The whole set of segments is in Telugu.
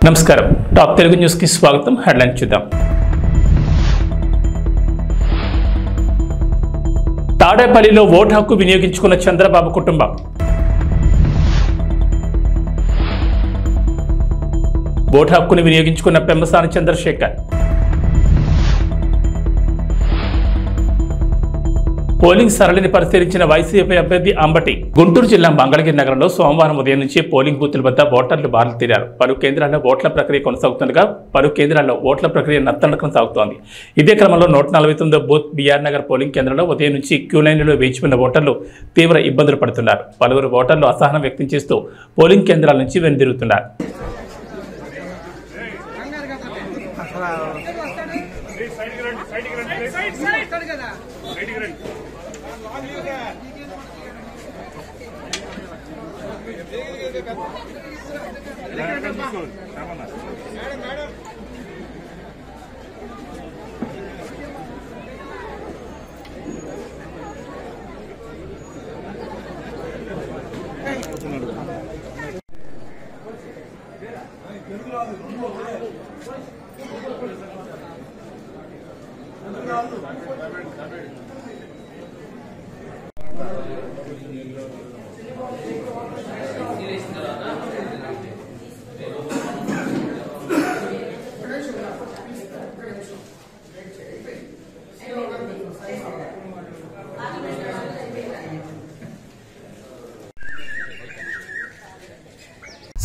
నమస్కారం టాప్ తెలుగు న్యూస్ కి స్వాగతం. హెడ్లైన్ చూద్దాం. తాడేపల్లిలో ఓటు హక్కు వినియోగించుకున్న చంద్రబాబు కుటుంబం. ఓటు హక్కును వినియోగించుకున్న పెమ్మసాని చంద్రశేఖర్. పోలింగ్ సరళిని పరిశీలించిన వైసీపీ అభ్యర్థి అంబటి. గుంటూరు జిల్లా మంగళగిరి నగరంలో సోమవారం ఉదయం నుంచి పోలింగ్ బూతుల వద్ద ఓటర్లు బారులు తీరారు. పలు కేంద్రాల్లో ఓట్ల ప్రక్రియ కొనసాగుతుండగా పలు కేంద్రాల్లో ఓట్ల ప్రక్రియ నత్తనడకన సాగుతోంది. ఇదే క్రమంలో 149 బూత్ బీఆర్ నగర్ పోలింగ్ కేంద్రంలో ఉదయం నుంచి క్యూ లైన్లలో వేచి ఉన్న ఓటర్లు తీవ్ర ఇబ్బందులు పడుతున్నారు. పలువురు ఓటర్లు అసహనం వ్యక్తం చేస్తూ పోలింగ్ కేంద్రాల నుంచి వెనుదిరుగుతున్నారు.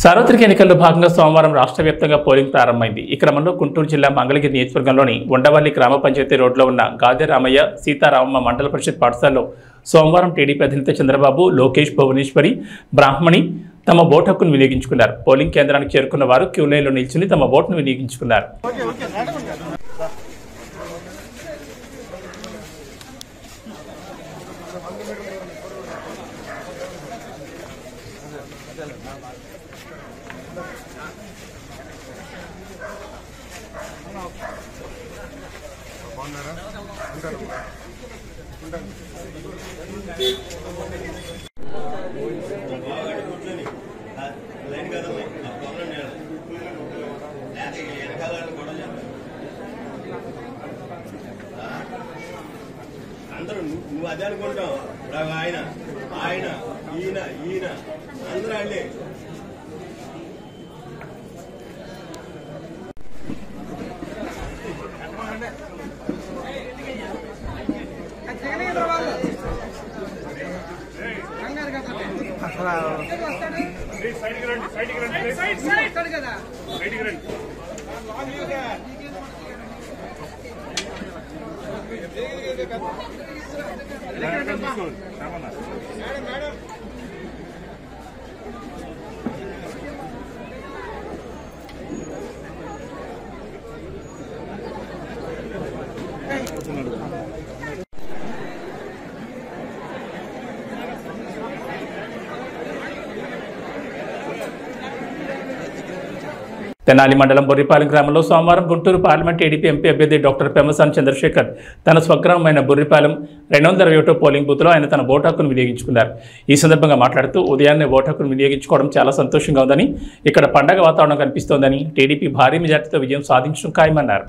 సార్వత్రిక ఎన్నికల్లో భాగంగా సోమవారం రాష్ట్ర వ్యాప్తంగా పోలింగ్ ప్రారంభమైంది. ఈ క్రమంలో గుంటూరు జిల్లా మంగళగిరి నియోజకవర్గంలోని ఉండవల్లి గ్రామ పంచాయతీ రోడ్లో ఉన్న గాదె రామయ్య సీతారామమ్మ మండల పరిషత్ పాఠశాలలో సోమవారం టీడీపీ అధినేత చంద్రబాబు, లోకేష్, భువనేశ్వరి, బ్రాహ్మణి తమ ఓటు హక్కును వినియోగించుకున్నారు. పోలింగ్ కేంద్రానికి చేరుకున్న వారు క్యూ లైన్లో నిల్చుని తమ ఓటును వినియోగించుకున్నారు. అందరూ నువ్వు అదే అనుకుంటావు. ఆయన ఆయన ఈయన ఈయన అందరూ అండి. తెనాలి మండలం బుర్రిపాలెం గ్రామంలో సోమవారం గుంటూరు పార్లమెంట్ టీడీపీ ఎంపీ అభ్యర్థి డాక్టర్ పెమ్మసాని చంద్రశేఖర్ తన స్వగ్రామమైన బుర్రిపాలెం 221 పోలింగ్ బూత్లో ఆయన తన ఓటు హక్కును వినియోగించుకున్నారు. ఈ సందర్భంగా మాట్లాడుతూ ఉదయాన్నే ఓటు హక్కును వినియోగించుకోవడం చాలా సంతోషంగా ఉందని, ఇక్కడ పండగ వాతావరణం కనిపిస్తోందని, టీడీపీ భారీ మెజార్టీతో విజయం సాధించడం ఖాయమన్నారు.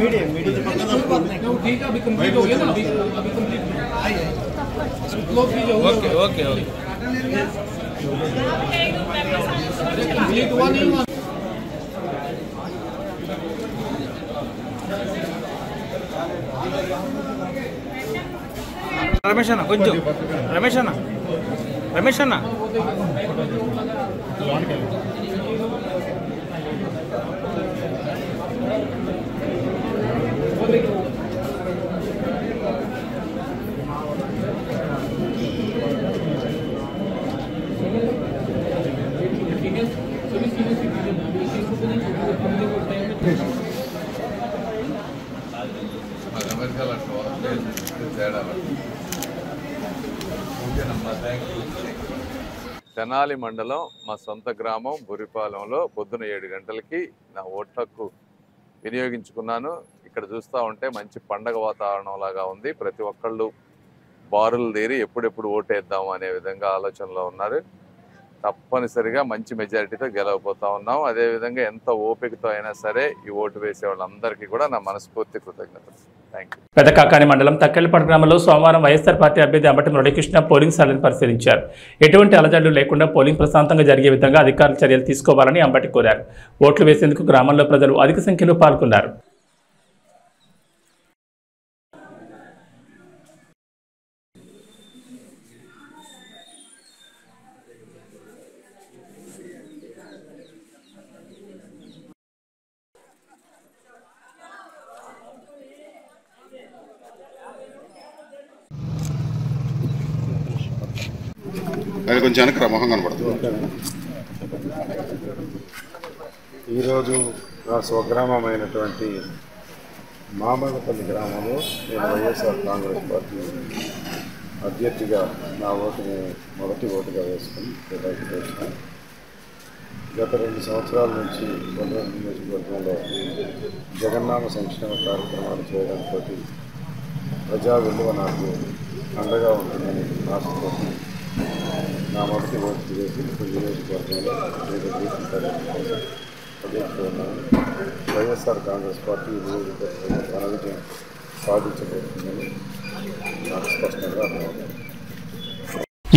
मीडियम मीडियम ठीक है अभी कंप्लीट हो गया ना अभी complete okay okay okay Ramesh అన్న కొంచెం రమేష్ అన్న తెనాలి మండలం మా సొంత గ్రామం బురిపాలెంలో పొద్దున 7 గంటలకి నా ఓటు హక్కు వినియోగించుకున్నాను. ఇక్కడ చూస్తూ ఉంటే మంచి పండగ వాతావరణం లాగా ఉంది. ప్రతి ఒక్కళ్ళు బారులు తీరి ఎప్పుడెప్పుడు ఓటేద్దాం అనే విధంగా ఆలోచనలో ఉన్నారు. తప్పనిసరిగా మంచి మెజారిటీతో గెలవబోతా ఉన్నాం. అదేవిధంగా ఎంత ఓపికతో అయినా సరే ఈ ఓటు వేసే వాళ్ళందరికీ కూడా నా మనస్ఫూర్తి కృతజ్ఞతలు. పెదకాకాని మండలం తక్కెళ్లపాడు గ్రామంలో సోమవారం వైఎస్ఆర్ పార్టీ అభ్యర్థి అంబటి మురళీకృష్ణ పోలింగ్ సరళిని పరిశీలించారు. ఎటువంటి అలజడులు లేకుండా పోలింగ్ ప్రశాంతంగా జరిగే విధంగా అధికారులు చర్యలు తీసుకోవాలని అంబటి కోరారు. ఓట్లు వేసేందుకు గ్రామంలో ప్రజలు అధిక సంఖ్యలో పాల్గొన్నారు. అది కొంచెం వెనక మొహం కనపడుతుంది. ఈరోజు నా స్వగ్రామమైనటువంటి మామలపల్లి గ్రామంలో నేను వైఎస్ఆర్ కాంగ్రెస్ పార్టీ అభ్యర్థిగా నా ఓటుని మొదటి ఓటుగా వేసుకుని కేటాయించాను. గత 2 సంవత్సరాల నుంచి కొండవరం నియోజకవర్గంలో జగన్నామ సంక్షేమ కార్యక్రమాలు చేయడంతో ప్రజా విలువ నాకు అండగా ఉంటుందని ఆశతోటి నా మొదటి ఓటు వేసి నియోజకవర్గంలో అభ్యర్థిస్తున్నాను. వైఎస్ఆర్ కాంగ్రెస్ పార్టీ నియోజకవర్గంలో ఘన విజయం సాధించబోతుందని నాకు స్పష్టంగా అర్థమవుతుంది.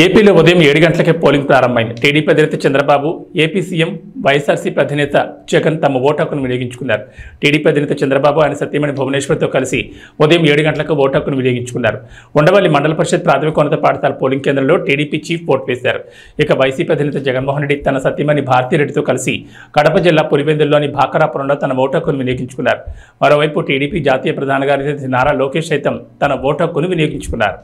ఏపీలో ఉదయం 7 గంటలకే పోలింగ్ ప్రారంభమైంది. టీడీపీ అధినేత చంద్రబాబు, ఏపీ సీఎం, వైఎస్ఆర్సీపీ అధినేత జగన్ తమ ఓటు హక్కును వినియోగించుకున్నారు. టీడీపీ అధినేత చంద్రబాబు ఆయన సతీమణి భువనేశ్వర్తో కలిసి ఉదయం 7 గంటలకు ఓటు హక్కును వినియోగించుకున్నారు. ఉండవల్లి మండల పరిషత్ ప్రాథమికోన్నత పాఠశాల పోలింగ్ కేంద్రంలో టీడీపీ చీఫ్ ఓటు వేశారు. ఇక వైసీపీ అధినేత జగన్మోహన్ రెడ్డి తన సతీమణి భారతీరెడ్డితో కలిసి కడప జిల్లా పులివెందుల్లోని భాకరాపురంలో తన ఓటు హక్కును వినియోగించుకున్నారు. మరోవైపు టీడీపీ జాతీయ ప్రధాన కార్యదర్శి నారా లోకేష్ సైతం తన ఓటు హక్కును వినియోగించుకున్నారు.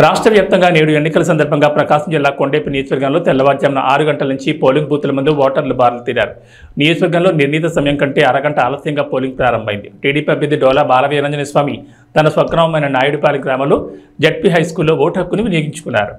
రాష్ట్ర వ్యాప్తంగా నేడు ఎన్నికల సందర్భంగా ప్రకాశం జిల్లా కొండేపి నియోజకవర్గంలో తెల్లవారుజామున 6 గంటల నుంచి పోలింగ్ బూతుల ముందు ఓటర్లు బారులు తీరారు. నియోజకవర్గంలో నిర్ణీత సమయం కంటే అరగంట ఆలస్యంగా పోలింగ్ ప్రారంభమైంది. టీడీపీ అభ్యర్థి డోలా బాలవీరాంజనేయ స్వామి తన స్వగ్రామమైన నాయుడుపాలెం గ్రామంలో జడ్పీ హైస్కూల్లో ఓటు హక్కును వినియోగించుకున్నారు.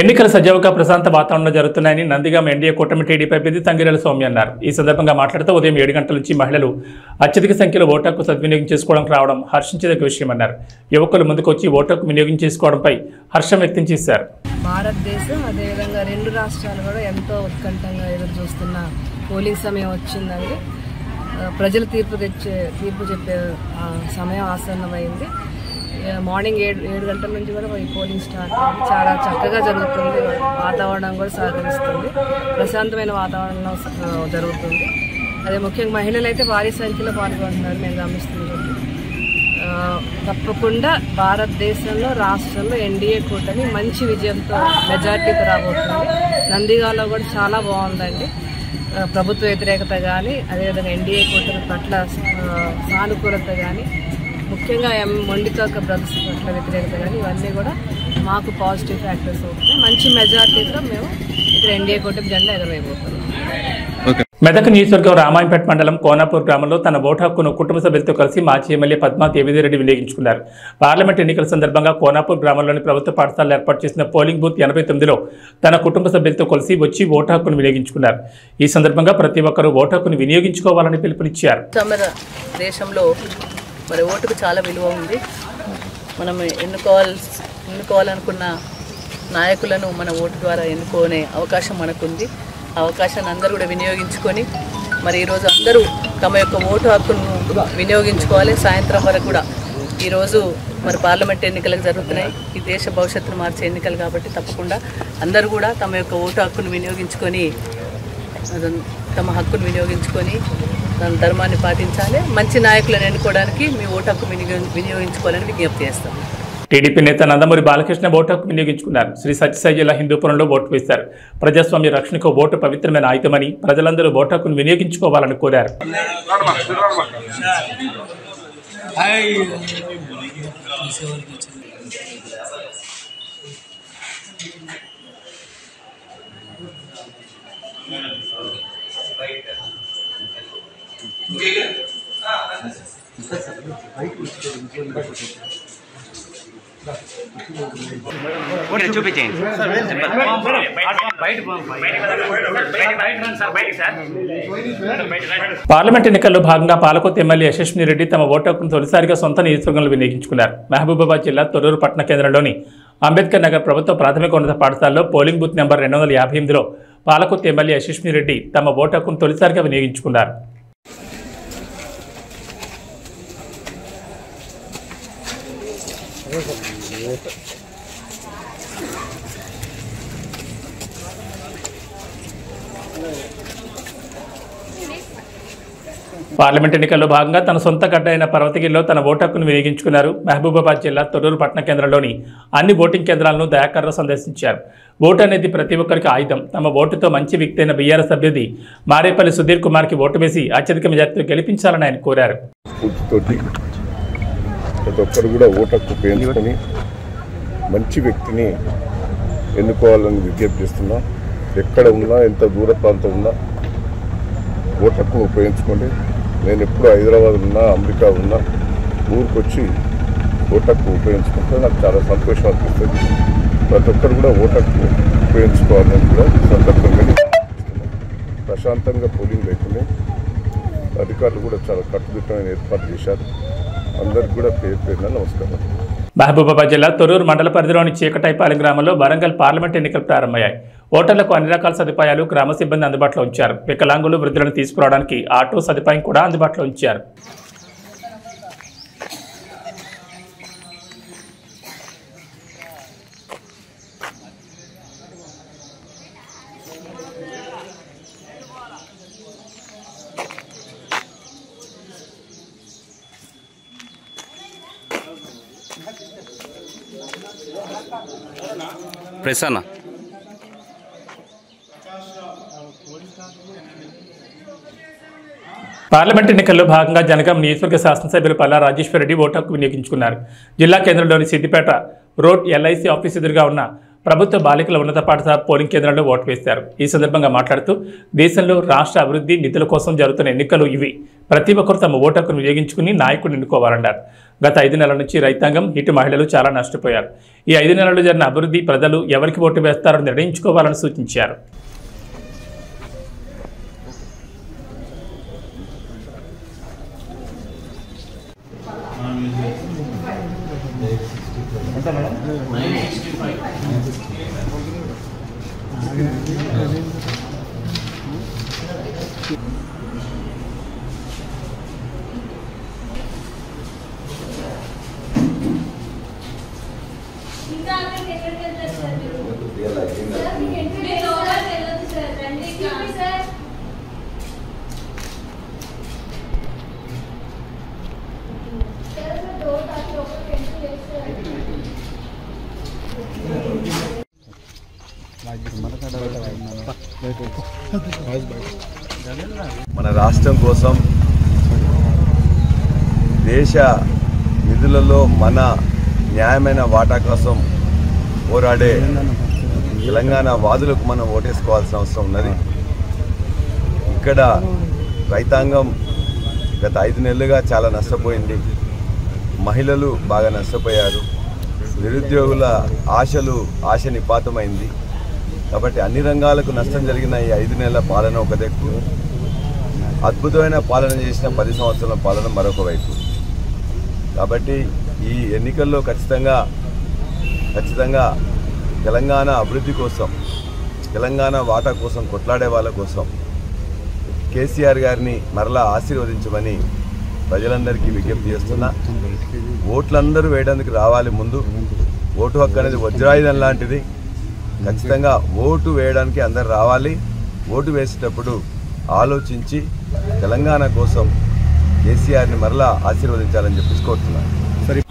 ఎన్నికల సజావుగా ప్రశాంత వాతావరణంలో జరుగుతున్నాయని నందిగామ ఎన్డీఏ కూటమి టీడీపీ అభ్యర్థి తంగిరెల సౌమ్య అన్నారు. ఈ సందర్భంగా మాట్లాడుతూ ఉదయం 7 గంటల నుంచి మహిళలు అత్యధిక సంఖ్యలో ఓటు హక్కు సద్వినియోగం చేసుకోవడానికి రావడం హర్షించదగ్గ విషయమన్నారు. యువకులు ముందుకొచ్చి ఓటు హక్కు వినియోగం చేసుకోవడంపై హర్షం వ్యక్తం చేశారు. భారతదేశం అదేవిధంగా 2 రాష్ట్రాలు కూడా ఎంతో ఉత్కంఠంగా ఎదురు చూస్తున్న పోలింగ్ సమయం వచ్చిందండి. ప్రజలు తీర్పు చెప్పే సమయం ఆసన్నమైంది. మార్నింగ్ 7 గంటల నుంచి కూడా ఈ పోలింగ్ స్టార్ట్ అయింది. చాలా చక్కగా జరుగుతుంది. వాతావరణం కూడా సహకరిస్తుంది. ప్రశాంతమైన వాతావరణంలో జరుగుతుంది. అదే ముఖ్యంగా మహిళలు అయితే భారీ సంఖ్యలో పాల్గొంటున్నారు. మేము గమనిస్తున్నాం. తప్పకుండా భారతదేశంలో రాష్ట్రంలో ఎన్డీఏ కూటమి మంచి విజయంతో మెజార్టీతో రాబోతుంది. నందిగాలో కూడా చాలా బాగుందండి. ప్రభుత్వ వ్యతిరేకత కానీ అదేవిధంగా ఎన్డీఏ కూటమి పట్ల సానుకూలత కానీ ముఖ్యంగా మొండితోక బ్రదర్స్ పట్ల వ్యతిరేకత కానీ ఇవన్నీ కూడా మాకు పాజిటివ్ ఫ్యాక్టర్స్ అవుతున్నాయి. మంచి మెజార్టీతో మేము ఇక్కడ ఎన్డీఏ కూటమి జెండా ఎగరవేయబోతున్నాం. మెదక్ నియోజకవర్గం రామాయంపేట మండలం కోనాపూర్ గ్రామంలో తన ఓటు హక్కును కుటుంబ సభ్యులతో కలిసి మాజీ ఎమ్మెల్యే పద్మా దేవిరెడ్డి వినియోగించుకున్నారు. పార్లమెంట్ ఎన్నికల సందర్భంగా కోనాపూర్ గ్రామంలోని ప్రభుత్వ పాఠశాలలో ఏర్పాటు చేసిన పోలింగ్ బూత్ 89లో తన కుటుంబ సభ్యులతో కలిసి వచ్చి ఓటు హక్కును వినియోగించుకున్నారు. ఈ సందర్భంగా ప్రతి ఒక్కరూ ఓటు హక్కును వినియోగించుకోవాలని పిలుపునిచ్చారు. దేశంలో మరి ఓటుకు చాలా విలువ ఉంది. మనం ఎన్నుకోవాలనుకున్న నాయకులను మన ఓటు ద్వారా ఎన్నుకునే అవకాశం మనకుంది. ఆ అవకాశాన్ని అందరూ కూడా వినియోగించుకొని మరి ఈరోజు అందరూ తమ యొక్క ఓటు హక్కును వినియోగించుకోవాలి. సాయంత్రం వరకు కూడా ఈరోజు మరి పార్లమెంట్ ఎన్నికలకు జరుగుతున్నాయి. ఈ దేశ భవిష్యత్తును మార్చే ఎన్నికలు కాబట్టి తప్పకుండా అందరూ కూడా తమ యొక్క ఓటు హక్కును వినియోగించుకొని తమ హక్కును వినియోగించుకొని తన ధర్మాన్ని పాటించాలి. మంచి నాయకులను ఎన్నుకోవడానికి మీ ఓటు హక్కు వినియోగించుకోవాలని విజ్ఞప్తి చేస్తాం. టీడీపీ నేత నందమూరి బాలకృష్ణ ఓటు హక్కు వినియోగించుకున్నారు. శ్రీ సత్యసాయి జిల్లా హిందూపురంలో ఓటు వేశారు. ప్రజాస్వామ్య రక్షణకు ఓటు పవిత్రమైన ఆయుధమని ప్రజలందరూ ఓటు హక్కును వినియోగించుకోవాలని కోరారు. పార్లమెంట్ ఎన్నికల్లో భాగంగా పాలకొత్త ఎమ్మెల్యే యశస్విని రెడ్డి తమ ఓటు హక్కును తొలిసారిగా సొంత నియోజకవర్గంలో వినియోగించుకున్నారు. మహబూబాబాద్ జిల్లా తొర్రూరు పట్టణ కేంద్రంలోని అంబేద్కర్ నగర్ ప్రభుత్వ ప్రాథమిక ఉన్నత పాఠశాలలో పోలింగ్ బూత్ నెంబర్ 258లో పాలకొత్త ఎమ్మెల్యే యశస్విని రెడ్డి తమ ఓటు హక్కును తొలిసారిగా వినియోగించుకున్నారు. పార్లమెంట్ ఎన్నికల్లో భాగంగా తన సొంత గడ్డ అయిన పర్వతగిరిలో తన ఓటు హక్కును వినియోగించుకున్నారు. మహబూబాబాద్ జిల్లా తొర్రూరు పట్టణ కేంద్రంలోని అన్ని ఓటింగ్ కేంద్రాలను దయాకర్రావు సందర్శించారు. ఓటు అనేది ప్రతి ఒక్కరికి ఆయుధం. తమ ఓటుతో మంచి వ్యక్తి అయిన బీఆర్ఎస్ అభ్యర్థి మారేపల్లి సుధీర్ కుమార్కి ఓటు వేసి అత్యధిక మెజార్టీతో గెలిపించాలని ఆయన కోరారు. ప్రతి ఒక్కరు కూడా ఓటు హక్కు ఉపయోగించుకొని మంచి వ్యక్తిని ఎన్నుకోవాలని విజ్ఞప్తి చేస్తున్నాం. ఎక్కడ ఉన్నా ఎంత దూర ప్రాంతం ఉన్నా ఓటు హక్కును ఉపయోగించుకోండి. నేను ఎప్పుడు హైదరాబాద్ ఉన్నా, అమెరికా ఉన్నా, ఊరికి వచ్చి ఓటు హక్కు ఉపయోగించుకుంటే నాకు చాలా సంతోషం అనిపిస్తుంది. ప్రతి ఒక్కరు కూడా ఓటు హక్కు ఉపయోగించుకోవాలని కూడా సందర్భంగా ప్రశాంతంగా పోలింగ్ లేకుండా అధికారులు కూడా చాలా కట్టుదిట్టమైన ఏర్పాటు చేశారు. అందరికి కూడా పేరు పేరున నమస్కారం. మహబూబాబాద్ జిల్లా తొర్రూరు మండల పరిధిలోని చీకటైపాలెం గ్రామంలో వరంగల్ పార్లమెంట్ ఎన్నికలు ప్రారంభమయ్యాయి. ఓటర్లకు అన్ని రకాల సదుపాయాలు గ్రామ సిబ్బంది అందుబాటులో ఉంచారు. వికలాంగులు, వృద్ధులను తీసుకురావడానికి ఆటో సదుపాయం కూడా అందుబాటులో ఉంచారు. ప్రసన్న పార్లమెంట్ ఎన్నికల్లో భాగంగా జనగాం నియోజకవర్గ శాసనసభ్యులు పల్లా రాజేశ్వరరెడ్డి ఓటు హక్కు వినియోగించుకున్నారు. జిల్లా కేంద్రంలోని సిద్దిపేట రోడ్ ఎల్ఐసి ఆఫీస్ ఎదురుగా ఉన్న ప్రభుత్వ బాలికల ఉన్నత పాఠశాల పోలింగ్ కేంద్రంలో ఓటు వేశారు. ఈ సందర్భంగా మాట్లాడుతూ దేశంలో రాష్ట్ర అభివృద్ధి నిధుల కోసం జరుగుతున్న ఎన్నికలు ఇవి. ప్రతి ఒక్కరు తమ ఓటు హక్కును వినియోగించుకుని నాయకుడిని ఎన్నుకోవాలన్నారు. గత 5 నెలల నుంచి రైతాంగం, ఇటు మహిళలు చాలా నష్టపోయారు. ఈ 5 నెలల్లో జరిగిన అభివృద్ధి ప్రజలు ఎవరికి ఓటు వేస్తారో నిర్ణయించుకోవాలని సూచించారు. మన రాష్ట్రం కోసం, దేశ నిధులలో మన న్యాయమైన వాటా కోసం పోరాడే తెలంగాణ వాదులకు మనం ఓటేసుకోవాల్సిన అవసరం ఉన్నది. ఇక్కడ రైతాంగం గత 5 నెలలుగా చాలా నష్టపోయింది. మహిళలు బాగా నష్టపోయారు. నిరుద్యోగుల ఆశ నిపాతమైంది. కాబట్టి అన్ని రంగాలకు నష్టం జరిగిన ఈ 5 నెలల పాలన ఒక దిక్కు, అద్భుతమైన పాలన చేసిన 10 సంవత్సరాల పాలన మరొక వైపు. కాబట్టి ఈ ఎన్నికల్లో ఖచ్చితంగా తెలంగాణ అభివృద్ధి కోసం, తెలంగాణ వాటా కోసం కొట్లాడే వాళ్ళ కోసం కేసీఆర్ గారిని మరలా ఆశీర్వదించమని ప్రజలందరికీ విజ్ఞప్తి చేస్తున్నా. ఓట్లందరూ వేయడానికి రావాలి. ముందు ఓటు హక్కు అనేది వజ్రాయుధం లాంటిది. ఖచ్చితంగా ఓటు వేయడానికి అందరు రావాలి. ఓటు వేసేటప్పుడు ఆలోచించి తెలంగాణ కోసం కేసీఆర్ని మరలా ఆశీర్వదించాలని చెప్పి కోరుతున్నాను.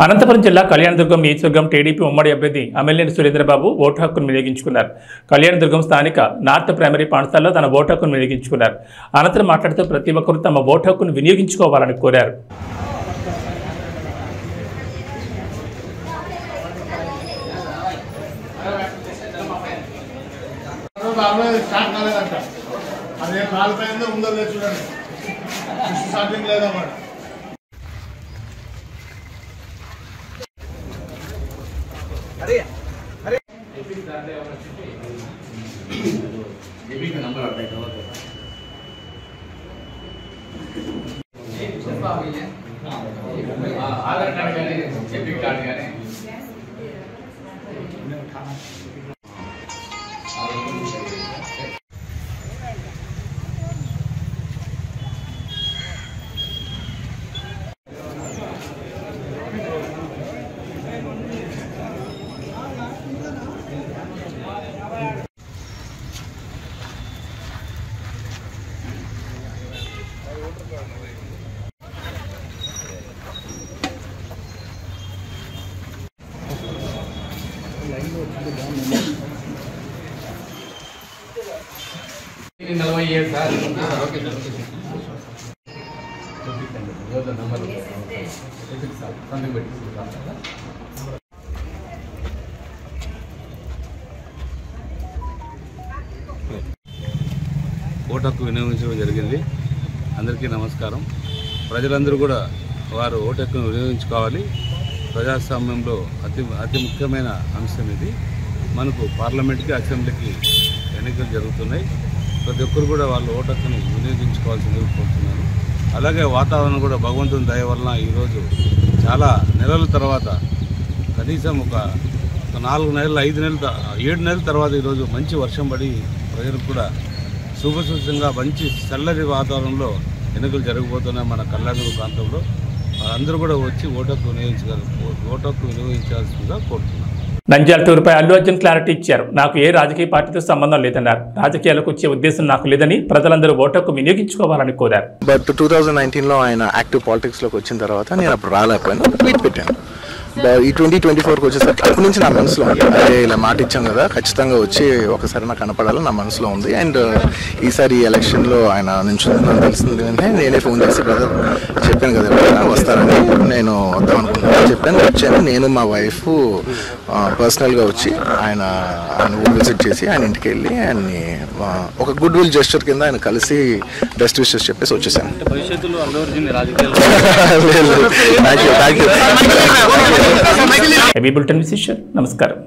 అనంతపురం జిల్లా కళ్యాణదుర్గం నియోజకవర్గం టీడీపీ ఉమ్మడి అభ్యర్థి అమ్మెల్యేని సురేంద్రబాబు ఓటు హక్కును వినియోగించుకున్నారు. కళ్యాణదుర్గం స్థానిక నార్త్ ప్రైమరీ పాఠశాలలో తన ఓటు హక్కును వినియోగించుకున్నారు. అనంతరం మాట్లాడుతూ ప్రతి ఒక్కరూ తమ ఓటు హక్కును వినియోగించుకోవాలని కోరారు. అదే కాలిపోయిందో ఉందో లేదు చూడండి, స్టార్టింగ్ లేదన్నమాట. ఓటు హక్కు వినియోగించడం జరిగింది. అందరికీ నమస్కారం. ప్రజలందరూ కూడా వారు ఓటు హక్కును వినియోగించుకోవాలి. ప్రజాస్వామ్యంలో అతి ముఖ్యమైన అంశం ఇది. మనకు పార్లమెంట్కి అసెంబ్లీకి ఎన్నికలు జరుగుతున్నాయి. ప్రతి ఒక్కరు కూడా వాళ్ళు ఓటు హక్కుని వినియోగించుకోవాల్సిందిగా కోరుతున్నాను. అలాగే వాతావరణం కూడా భగవంతుని దయ వలన ఈరోజు చాలా నెలల తర్వాత కనీసం ఒక 4 నెలలు 5 నెలలు 7 నెలల తర్వాత ఈరోజు మంచి వర్షం పడి ప్రజలకు కూడా శుభసూచంగా మంచి చల్లటి వాతావరణంలో ఎన్నికలు జరగబోతున్నాయి మన కళ్యాణదుర్గ ప్రాంతంలో. అందరూ కూడా వచ్చి ఓటు హక్కు వినియోగించాల్సిందిగా కోరుతున్నాను. నంద్యాల టూర్పై అల్లు అర్జున్ క్లారిటీ ఇచ్చారు. నాకు ఏ రాజకీయ పార్టీతో సంబంధం లేదన్నారు. రాజకీయాలకు వచ్చే ఉద్దేశం నాకు లేదని ప్రజలందరూ ఓటు హక్కు వినియోగించుకోవాలని కోరారు. బట్ 2019లో ఆయన యాక్టివ్ పాలిటిక్స్లోకి వచ్చిన తర్వాత నేను అప్పుడు రాలేకపోయాను, ట్వీట్ పెట్టాను. ఈ 2024కి వచ్చేసరికి అప్పటి నుంచి నా మనసులో ఉంది, అదే ఇలా మాట ఇచ్చాం కదా, ఖచ్చితంగా వచ్చి ఒకసారి నాకు కనపడాలని నా మనసులో ఉంది. అండ్ ఈసారి ఈ ఎలక్షన్లో ఆయన నిల్చుందని తెలిసింది అంటే నేనే ఫోన్ చేసి బ్రదర్ చెప్పాను కదా వస్తారని, నేను వద్దాం అనుకుంటున్నాను చెప్పాను. వచ్చాను నేను మా వైఫ్ పర్సనల్గా వచ్చి ఆయన ఊరు విజిట్ చేసి ఆయన ఇంటికి వెళ్ళి ఆయన్ని ఒక గుడ్ విల్ జెస్చర్ కింద ఆయన కలిసి బెస్ట్ విషెస్ చెప్పేసి వచ్చేసాను. బులెటిన్ విశేషాలు. నమస్కారం.